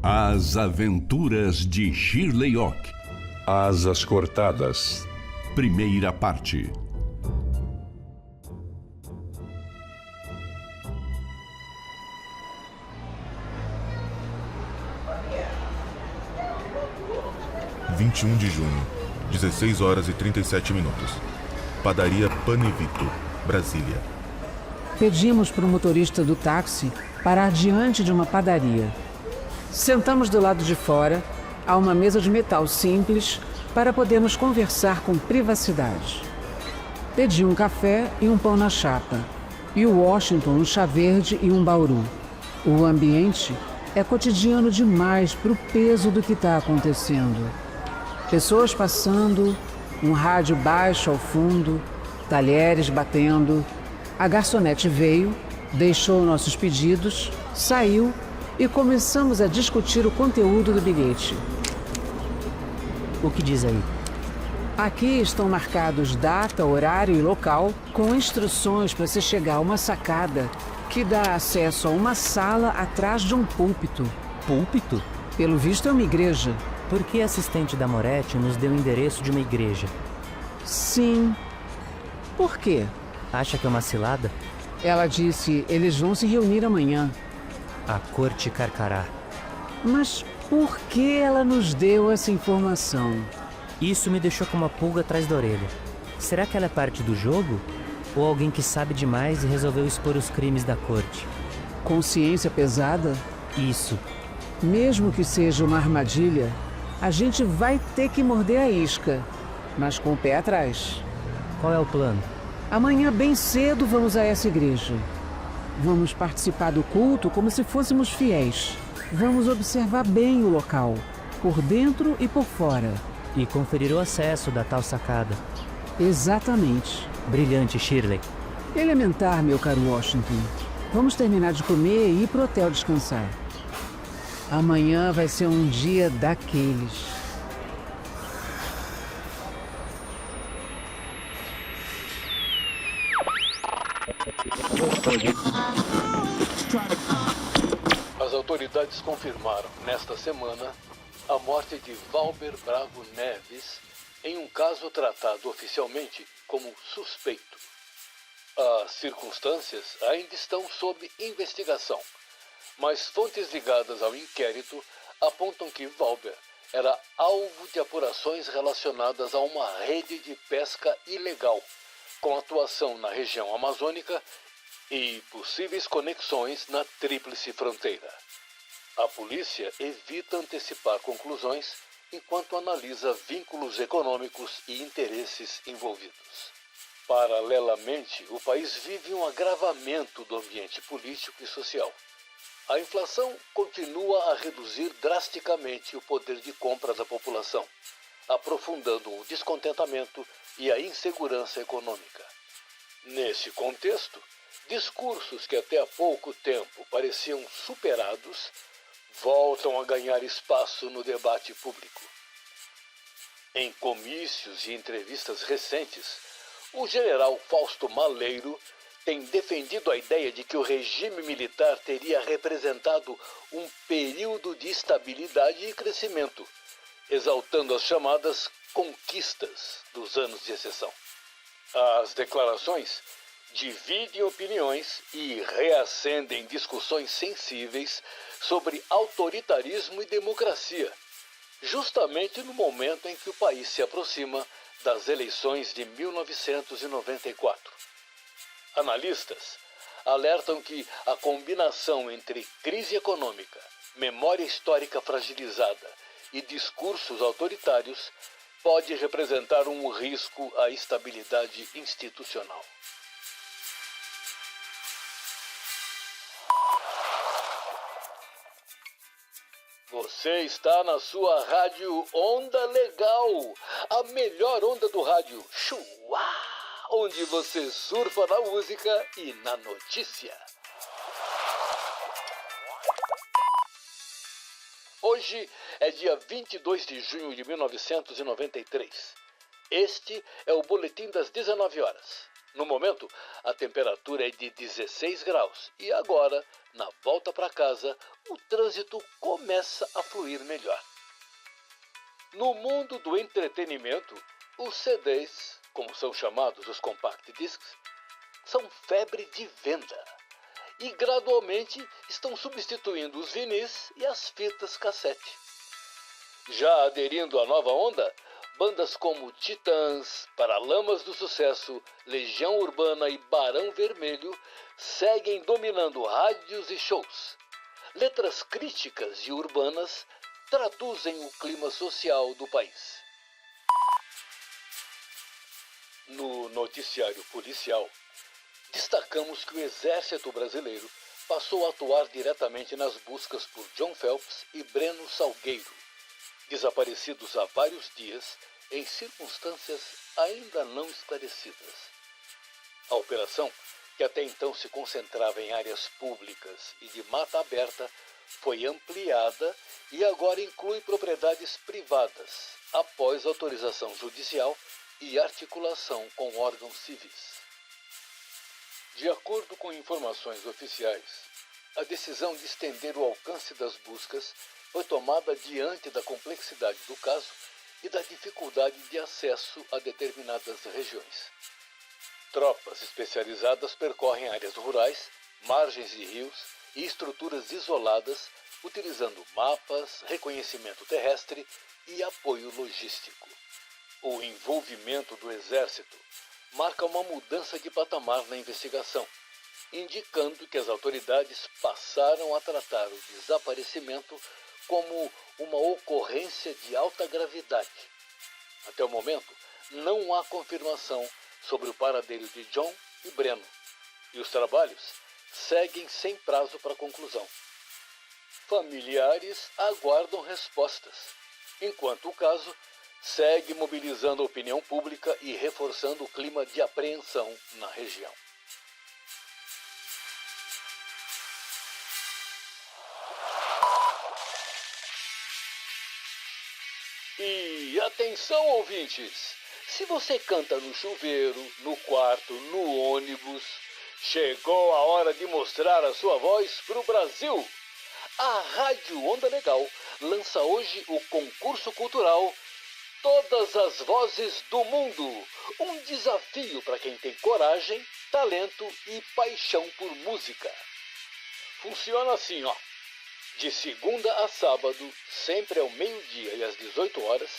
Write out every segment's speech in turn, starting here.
As Aventuras de Shirley Ock. Asas Cortadas. Primeira parte. (21 de junho, 16 horas e 37 minutos). Padaria Panivito, Brasília. Pedimos para o motorista do táxi parar diante de uma padaria. Sentamos do lado de fora, a uma mesa de metal simples, para podermos conversar com privacidade. Pedi um café e um pão na chapa, e o Washington um chá verde e um bauru. O ambiente é cotidiano demais para o peso do que está acontecendo. Pessoas passando, um rádio baixo ao fundo, talheres batendo. A garçonete veio, deixou nossos pedidos, saiu e começamos a discutir o conteúdo do bilhete. O que diz aí? Aqui estão marcados data, horário e local, com instruções para você chegar a uma sacada que dá acesso a uma sala atrás de um púlpito. Púlpito? Pelo visto é uma igreja. Por que a assistente da Moretti nos deu o endereço de uma igreja? Sim. Por quê? Acha que é uma cilada? Ela disse, eles vão se reunir amanhã. A corte Carcará. Mas por que ela nos deu essa informação? Isso me deixou com uma pulga atrás da orelha. Será que ela é parte do jogo? Ou alguém que sabe demais e resolveu expor os crimes da corte? Consciência pesada? Isso. Mesmo que seja uma armadilha, a gente vai ter que morder a isca, mas com o pé atrás. Qual é o plano? Amanhã bem cedo vamos a essa igreja. Vamos participar do culto como se fôssemos fiéis. Vamos observar bem o local, por dentro e por fora. E conferir o acesso da tal sacada. Exatamente. Brilhante, Shirley. Elementar, meu caro Washington. Vamos terminar de comer e ir pro hotel descansar. Amanhã vai ser um dia daqueles. As autoridades confirmaram, nesta semana, a morte de Valber Bravo Neves em um caso tratado oficialmente como suspeito. As circunstâncias ainda estão sob investigação, mas fontes ligadas ao inquérito apontam que Valber era alvo de apurações relacionadas a uma rede de pesca ilegal, com atuação na região amazônica e possíveis conexões na Tríplice Fronteira. A polícia evita antecipar conclusões enquanto analisa vínculos econômicos e interesses envolvidos. Paralelamente, o país vive um agravamento do ambiente político e social. A inflação continua a reduzir drasticamente o poder de compra da população, aprofundando o descontentamento e a insegurança econômica. Nesse contexto, discursos que até há pouco tempo pareciam superados voltam a ganhar espaço no debate público. Em comícios e entrevistas recentes, o general Fausto Maleiro tem defendido a ideia de que o regime militar teria representado um período de estabilidade e crescimento, exaltando as chamadas conquistas dos anos de exceção. As declarações dividem opiniões e reacendem discussões sensíveis sobre autoritarismo e democracia, justamente no momento em que o país se aproxima das eleições de 1994. Analistas alertam que a combinação entre crise econômica, memória histórica fragilizada e discursos autoritários pode representar um risco à estabilidade institucional. Você está na sua rádio Onda Legal, a melhor onda do rádio, Chuá, onde você surfa na música e na notícia. Hoje é dia 22 de junho de 1993. Este é o boletim das 19 horas. No momento, a temperatura é de 16 graus e agora, na volta para casa, o trânsito começa a fluir melhor. No mundo do entretenimento, os CDs, como são chamados os compact discs, são febre de venda e gradualmente estão substituindo os vinis e as fitas cassete. Já aderindo à nova onda, bandas como Titãs, Paralamas do Sucesso, Legião Urbana e Barão Vermelho seguem dominando rádios e shows. Letras críticas e urbanas traduzem o clima social do país. No noticiário policial, destacamos que o Exército Brasileiro passou a atuar diretamente nas buscas por John Phelps e Breno Salgueiro, desaparecidos há vários dias em circunstâncias ainda não esclarecidas. A operação, que até então se concentrava em áreas públicas e de mata aberta, foi ampliada e agora inclui propriedades privadas, após autorização judicial e articulação com órgãos civis. De acordo com informações oficiais, a decisão de estender o alcance das buscas foi tomada diante da complexidade do caso e da dificuldade de acesso a determinadas regiões. Tropas especializadas percorrem áreas rurais, margens de rios e estruturas isoladas, utilizando mapas, reconhecimento terrestre e apoio logístico. O envolvimento do Exército marca uma mudança de patamar na investigação, indicando que as autoridades passaram a tratar o desaparecimento como uma ocorrência de alta gravidade. Até o momento, não há confirmação sobre o paradeiro de John e Breno, e os trabalhos seguem sem prazo para conclusão. Familiares aguardam respostas, enquanto o caso segue mobilizando a opinião pública e reforçando o clima de apreensão na região. E atenção, ouvintes! Se você canta no chuveiro, no quarto, no ônibus, chegou a hora de mostrar a sua voz para o Brasil! A Rádio Onda Legal lança hoje o concurso cultural Todas as Vozes do Mundo, um desafio para quem tem coragem, talento e paixão por música. Funciona assim, ó. De segunda a sábado, sempre ao meio-dia e às 18 horas,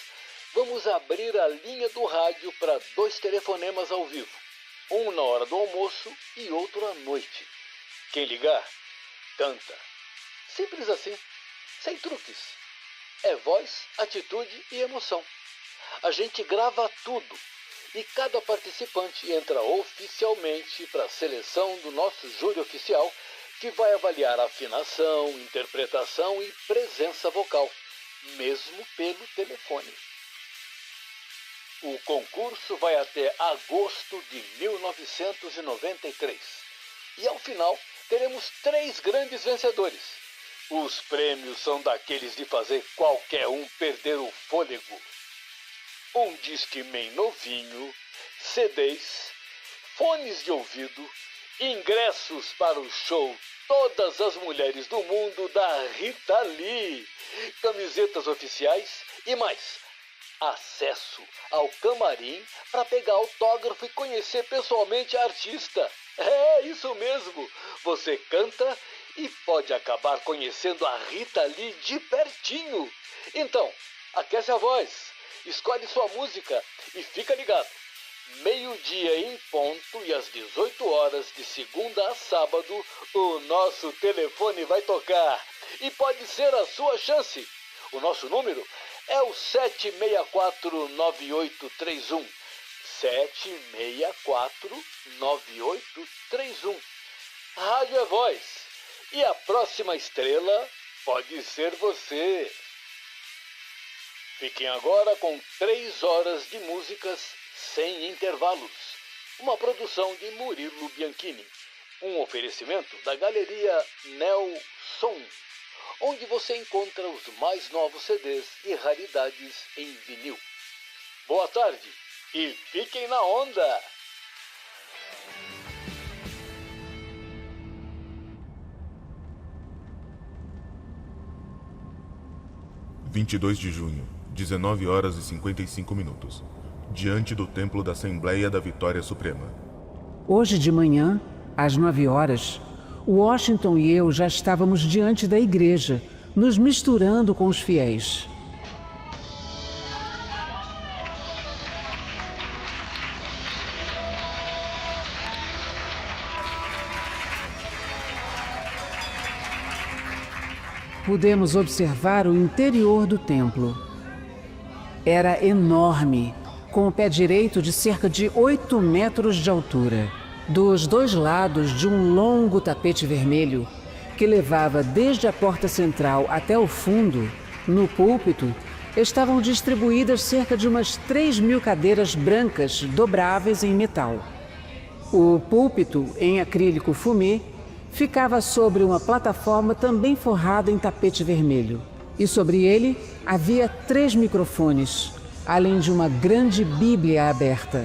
vamos abrir a linha do rádio para 2 telefonemas ao vivo, um na hora do almoço e outro à noite. Quem ligar, canta. Simples assim, sem truques. É voz, atitude e emoção. A gente grava tudo e cada participante entra oficialmente para a seleção do nosso júri oficial, que vai avaliar afinação, interpretação e presença vocal, mesmo pelo telefone. O concurso vai até agosto de 1993 e ao final teremos 3 grandes vencedores. Os prêmios são daqueles de fazer qualquer um perder o fôlego. Um Discman novinho, CDs, fones de ouvido, ingressos para o show Todas as Mulheres do Mundo da Rita Lee, camisetas oficiais e mais, acesso ao camarim para pegar autógrafo e conhecer pessoalmente a artista. É isso mesmo, você canta e pode acabar conhecendo a Rita Lee de pertinho. Então, aquece a voz. Escolhe sua música e fica ligado. Meio-dia em ponto e às 18 horas de segunda a sábado, o nosso telefone vai tocar. E pode ser a sua chance. O nosso número é o 764-9831. 764-9831. Rádio é voz. E a próxima estrela pode ser você. Fiquem agora com 3 horas de músicas sem intervalos. Uma produção de Murilo Bianchini. Um oferecimento da Galeria Nelson, onde você encontra os mais novos CDs e raridades em vinil. Boa tarde e fiquem na onda! 22 de junho, 19 horas e 55 minutos. Diante do Templo da Assembleia da Vitória Suprema. Hoje de manhã, às 9 horas, Washington e eu já estávamos diante da igreja, nos misturando com os fiéis. Pudemos observar o interior do templo. Era enorme, com o pé direito de cerca de 8 metros de altura. Dos dois lados de um longo tapete vermelho, que levava desde a porta central até o fundo, no púlpito, estavam distribuídas cerca de umas 3.000 cadeiras brancas dobráveis em metal. O púlpito, em acrílico fumê, ficava sobre uma plataforma também forrada em tapete vermelho. E sobre ele havia 3 microfones, além de uma grande Bíblia aberta.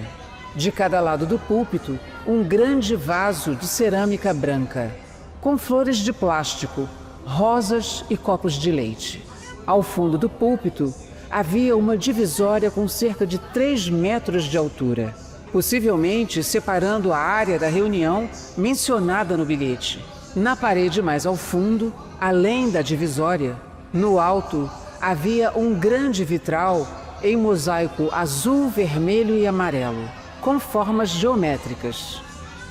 De cada lado do púlpito, um grande vaso de cerâmica branca, com flores de plástico, rosas e copos de leite. Ao fundo do púlpito, havia uma divisória com cerca de 3 metros de altura, possivelmente separando a área da reunião mencionada no bilhete. Na parede mais ao fundo, além da divisória, no alto, havia um grande vitral em mosaico azul, vermelho e amarelo, com formas geométricas.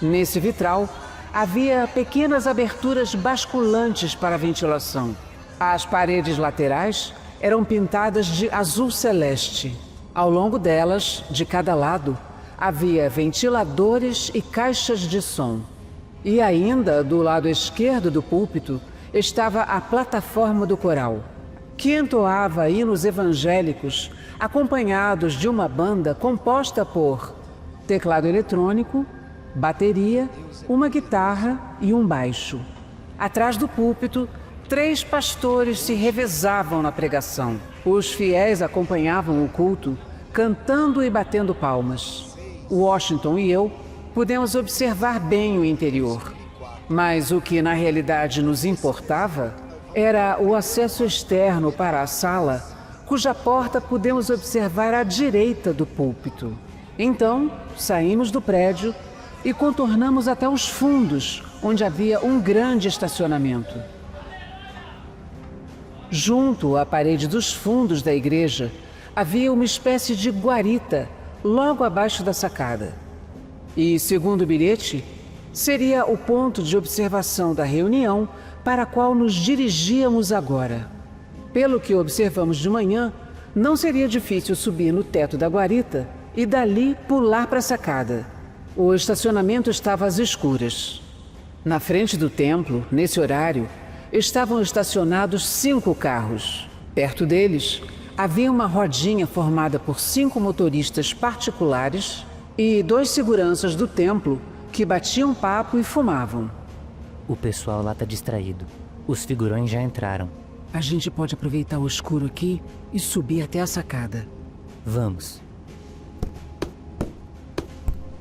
Nesse vitral, havia pequenas aberturas basculantes para ventilação. As paredes laterais eram pintadas de azul celeste. Ao longo delas, de cada lado, havia ventiladores e caixas de som. E ainda, do lado esquerdo do púlpito, estava a plataforma do coral, que entoava hinos evangélicos acompanhados de uma banda composta por teclado eletrônico, bateria, uma guitarra e um baixo. Atrás do púlpito, 3 pastores se revezavam na pregação. Os fiéis acompanhavam o culto, cantando e batendo palmas. Washington e eu pudemos observar bem o interior. Mas o que na realidade nos importava era o acesso externo para a sala, cuja porta pudemos observar à direita do púlpito. Então, saímos do prédio e contornamos até os fundos, onde havia um grande estacionamento. Junto à parede dos fundos da igreja, havia uma espécie de guarita, logo abaixo da sacada. E, segundo o bilhete, seria o ponto de observação da reunião para a qual nos dirigíamos agora. Pelo que observamos de manhã, não seria difícil subir no teto da guarita e dali pular para a sacada. O estacionamento estava às escuras. Na frente do templo, nesse horário, estavam estacionados 5 carros. Perto deles, havia uma rodinha formada por 5 motoristas particulares e 2 seguranças do templo que batiam papo e fumavam. O pessoal lá tá distraído. Os figurões já entraram. A gente pode aproveitar o escuro aqui e subir até a sacada. Vamos.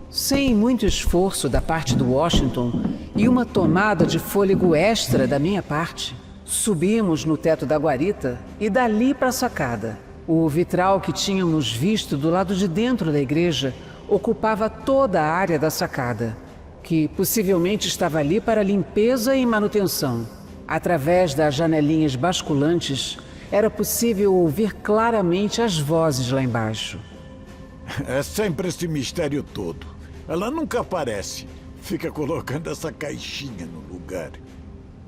Sem muito esforço da parte do Washington e uma tomada de fôlego extra da minha parte, subimos no teto da guarita e dali para a sacada. O vitral que tínhamos visto do lado de dentro da igreja ocupava toda a área da sacada, que possivelmente estava ali para limpeza e manutenção. Através das janelinhas basculantes, era possível ouvir claramente as vozes lá embaixo. É sempre esse mistério todo. Ela nunca aparece. Fica colocando essa caixinha no lugar.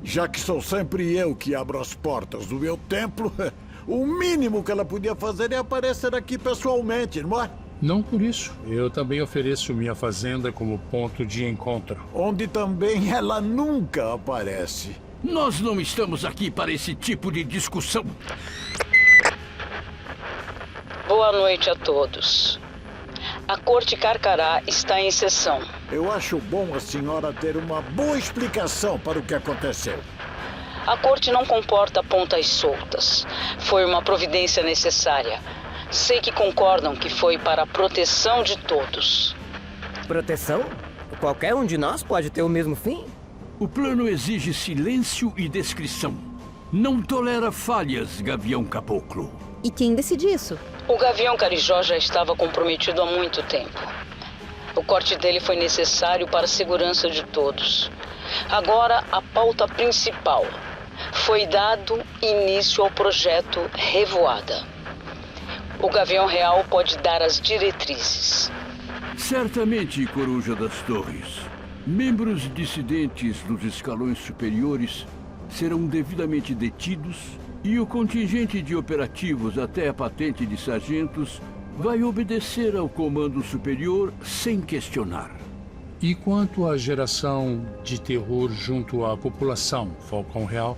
Já que sou sempre eu que abro as portas do meu templo, o mínimo que ela podia fazer é aparecer aqui pessoalmente, não é? Não por isso. Eu também ofereço minha fazenda como ponto de encontro. Onde também ela nunca aparece. Nós não estamos aqui para esse tipo de discussão. Boa noite a todos. A Corte Carcará está em sessão. Eu acho bom a senhora ter uma boa explicação para o que aconteceu. A Corte não comporta pontas soltas. Foi uma providência necessária. Sei que concordam que foi para a proteção de todos. Proteção? Qualquer um de nós pode ter o mesmo fim? O plano exige silêncio e descrição. Não tolera falhas, Gavião Caboclo. E quem decide isso? O Gavião Carijó já estava comprometido há muito tempo. O corte dele foi necessário para a segurança de todos. Agora, a pauta principal. Foi dado início ao projeto Revoada. O Gavião Real pode dar as diretrizes. Certamente, Coruja das Torres. Membros dissidentes dos escalões superiores serão devidamente detidos e o contingente de operativos até a patente de sargentos vai obedecer ao comando superior sem questionar. E quanto à geração de terror junto à população, Falcão Real?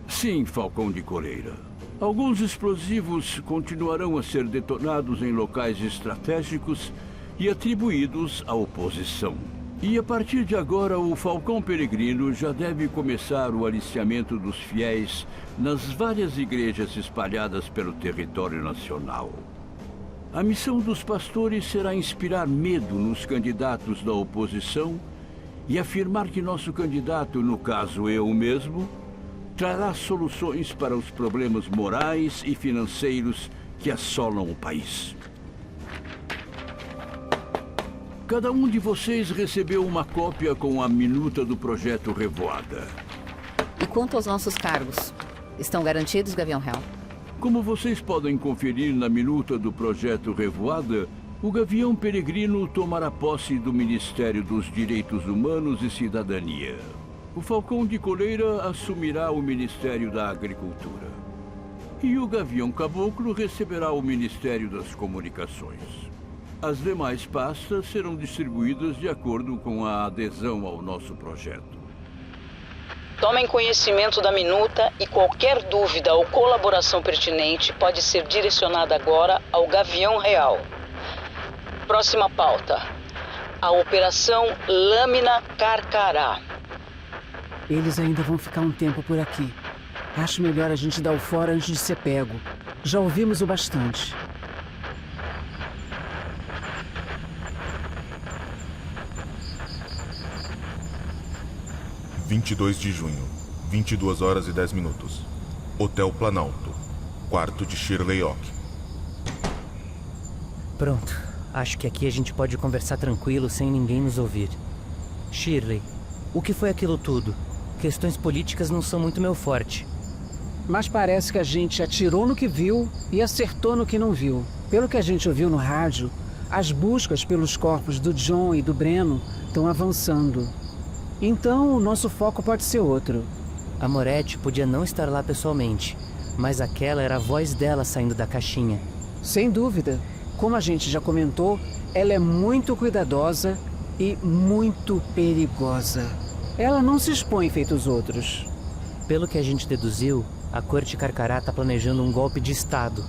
Sim, Falcão de Coleira. Alguns explosivos continuarão a ser detonados em locais estratégicos e atribuídos à oposição. E a partir de agora, o Falcão Peregrino já deve começar o aliciamento dos fiéis nas várias igrejas espalhadas pelo território nacional. A missão dos pastores será inspirar medo nos candidatos da oposição e afirmar que nosso candidato, no caso eu mesmo, trará soluções para os problemas morais e financeiros que assolam o país. Cada um de vocês recebeu uma cópia com a minuta do projeto Revoada. E quanto aos nossos cargos? Estão garantidos, Gavião Real? Como vocês podem conferir na minuta do projeto Revoada, o Gavião Peregrino tomará posse do Ministério dos Direitos Humanos e Cidadania. O Falcão de Coleira assumirá o Ministério da Agricultura. E o Gavião Caboclo receberá o Ministério das Comunicações. As demais pastas serão distribuídas de acordo com a adesão ao nosso projeto. Tomem conhecimento da minuta e qualquer dúvida ou colaboração pertinente pode ser direcionada agora ao Gavião Real. Próxima pauta. A Operação Lâmina Carcará. Eles ainda vão ficar um tempo por aqui. Acho melhor a gente dar o fora antes de ser pego. Já ouvimos o bastante. – 22 de junho, 22 horas e 10 minutos. Hotel Planalto, quarto de Shirley Ock. Pronto. Acho que aqui a gente pode conversar tranquilo sem ninguém nos ouvir. Shirley, o que foi aquilo tudo? Questões políticas não são muito meu forte. Mas parece que a gente atirou no que viu e acertou no que não viu. Pelo que a gente ouviu no rádio, as buscas pelos corpos do John e do Breno estão avançando. Então, o nosso foco pode ser outro. A Moretti podia não estar lá pessoalmente, mas aquela era a voz dela saindo da caixinha. Sem dúvida. Como a gente já comentou, ela é muito cuidadosa e muito perigosa. Ela não se expõe feito os outros. Pelo que a gente deduziu, a Corte Carcará está planejando um golpe de Estado.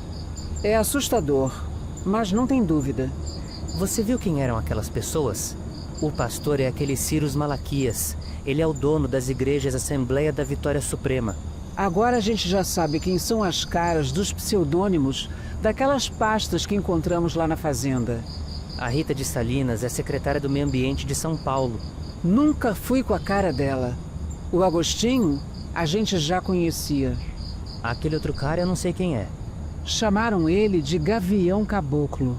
É assustador, mas não tem dúvida. Você viu quem eram aquelas pessoas? O pastor é aquele Cyrus Malaquias. Ele é o dono das igrejas Assembleia da Vitória Suprema. Agora a gente já sabe quem são as caras dos pseudônimos daquelas pastas que encontramos lá na fazenda. A Rita de Salinas é secretária do Meio Ambiente de São Paulo. Nunca fui com a cara dela. O Agostinho, a gente já conhecia. Aquele outro cara eu não sei quem é. Chamaram ele de Gavião Caboclo.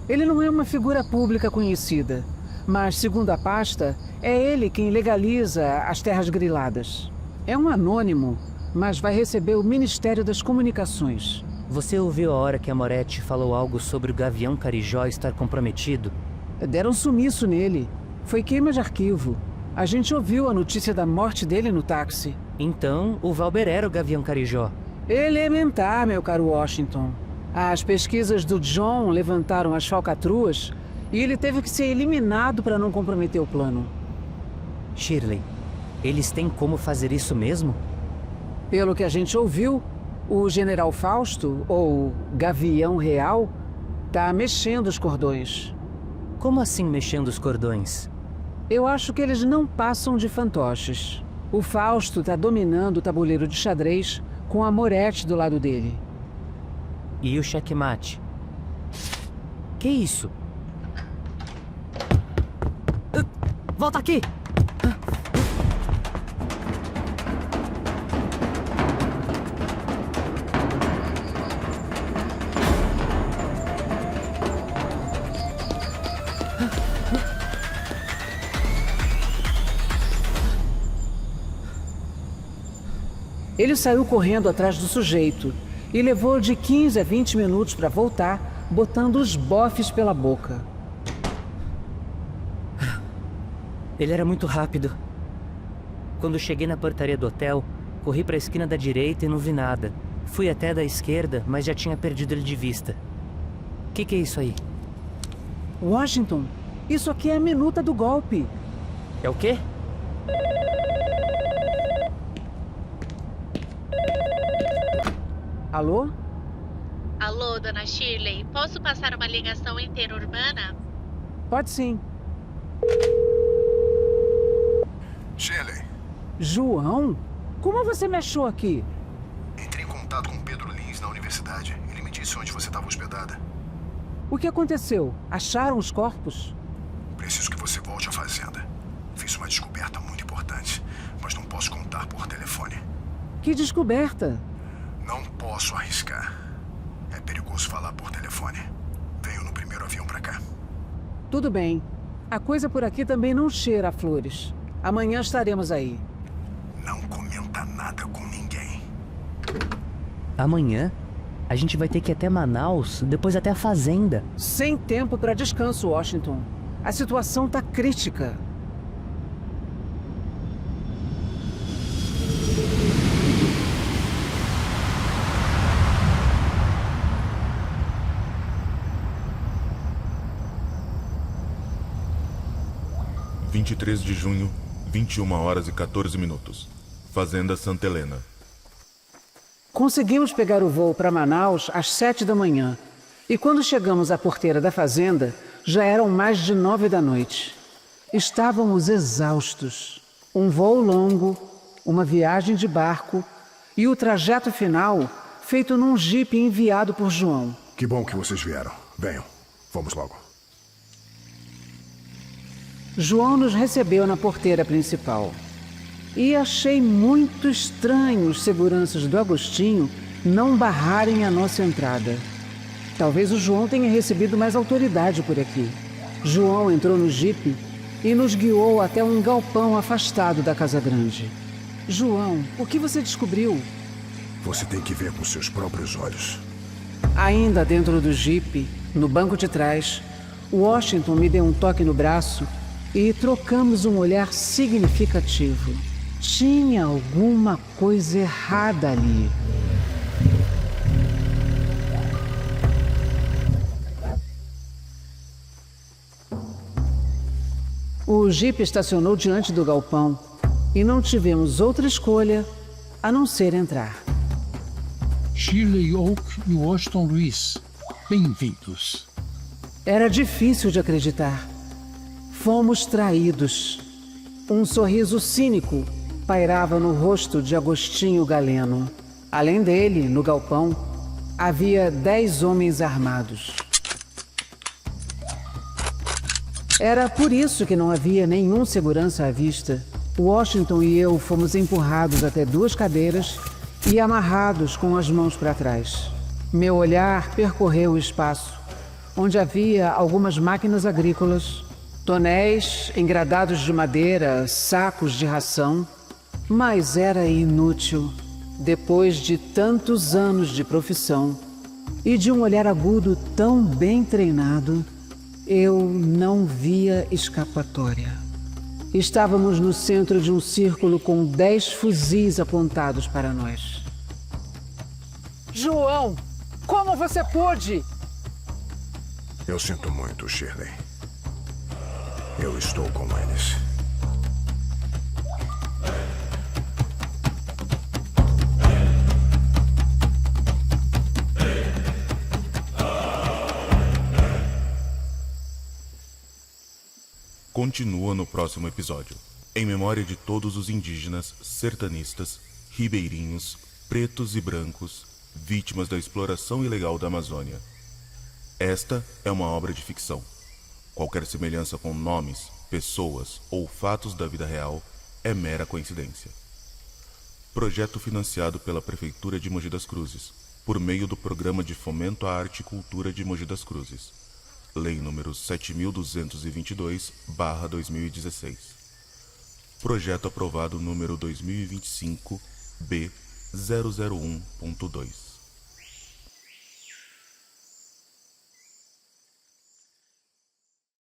Ele não é uma figura pública conhecida, mas, segundo a pasta, é ele quem legaliza as terras griladas. É um anônimo, mas vai receber o Ministério das Comunicações. Você ouviu a hora que a Moretti falou algo sobre o Gavião Carijó estar comprometido? Deram sumiço nele. Foi queima de arquivo. A gente ouviu a notícia da morte dele no táxi. Então, o Valber era o Gavião Carijó. Elementar, meu caro Washington. As pesquisas do John levantaram as falcatruas e ele teve que ser eliminado para não comprometer o plano. Shirley, eles têm como fazer isso mesmo? Pelo que a gente ouviu, o General Fausto, ou Gavião Real, tá mexendo os cordões. Como assim mexendo os cordões? Eu acho que eles não passam de fantoches. O Fausto tá dominando o tabuleiro de xadrez com a Moretti do lado dele. E o checkmate? Que isso? Volta aqui! Ele saiu correndo atrás do sujeito e levou de 15 a 20 minutos para voltar, botando os bofes pela boca. Ele era muito rápido. Quando cheguei na portaria do hotel, corri para a esquina da direita e não vi nada. Fui até a da esquerda, mas já tinha perdido ele de vista. O que é isso aí? Washington, isso aqui é a minuta do golpe. É o quê? Alô? Alô, dona Shirley, posso passar uma ligação interurbana? Pode sim. Shirley. João? Como você me achou aqui? Entrei em contato com Pedro Lins na universidade. Ele me disse onde você estava hospedada. O que aconteceu? Acharam os corpos? Preciso que você volte à fazenda. Fiz uma descoberta muito importante, mas não posso contar por telefone. Que descoberta? Não posso arriscar. É perigoso falar por telefone. Venho no primeiro avião pra cá. Tudo bem. A coisa por aqui também não cheira a flores. Amanhã estaremos aí. Não comenta nada com ninguém. Amanhã? A gente vai ter que ir até Manaus, depois até a fazenda. Sem tempo para descanso, Washington. A situação tá crítica. – 23 de junho, 21h14. Fazenda Santa Helena. Conseguimos pegar o voo para Manaus às 7 da manhã. E quando chegamos à porteira da fazenda, já eram mais de 9 da noite. Estávamos exaustos. Um voo longo, uma viagem de barco e o trajeto final feito num jipe enviado por João. Que bom que vocês vieram. Venham, vamos logo. João nos recebeu na porteira principal. E achei muito estranho os seguranças do Agostinho não barrarem a nossa entrada. Talvez o João tenha recebido mais autoridade por aqui. João entrou no jipe e nos guiou até um galpão afastado da Casa Grande. João, o que você descobriu? Você tem que ver com seus próprios olhos. Ainda dentro do jipe, no banco de trás, Washington me deu um toque no braço e trocamos um olhar significativo. Tinha alguma coisa errada ali. O jipe estacionou diante do galpão e não tivemos outra escolha a não ser entrar. Shirley Oak e Washington Luiz, bem-vindos. Era difícil de acreditar. Fomos traídos. Um sorriso cínico pairava no rosto de Agostinho Galeno. Além dele, no galpão, havia 10 homens armados. Era por isso que não havia nenhum segurança à vista. Washington e eu fomos empurrados até 2 cadeiras e amarrados com as mãos para trás. Meu olhar percorreu o espaço, onde havia algumas máquinas agrícolas, tonéis engradados de madeira, sacos de ração. Mas era inútil. Depois de tantos anos de profissão e de um olhar agudo tão bem treinado, eu não via escapatória. Estávamos no centro de um círculo com 10 fuzis apontados para nós. João, como você pôde? Eu sinto muito, Shirley. Eu estou com eles. Continua no próximo episódio. Em memória de todos os indígenas, sertanistas, ribeirinhos, pretos e brancos, vítimas da exploração ilegal da Amazônia. Esta é uma obra de ficção. Qualquer semelhança com nomes, pessoas ou fatos da vida real é mera coincidência. Projeto financiado pela Prefeitura de Mogi das Cruzes, por meio do Programa de Fomento à Arte e Cultura de Mogi das Cruzes. Lei número 7.222/2016. Projeto aprovado número 2025-B 001.2.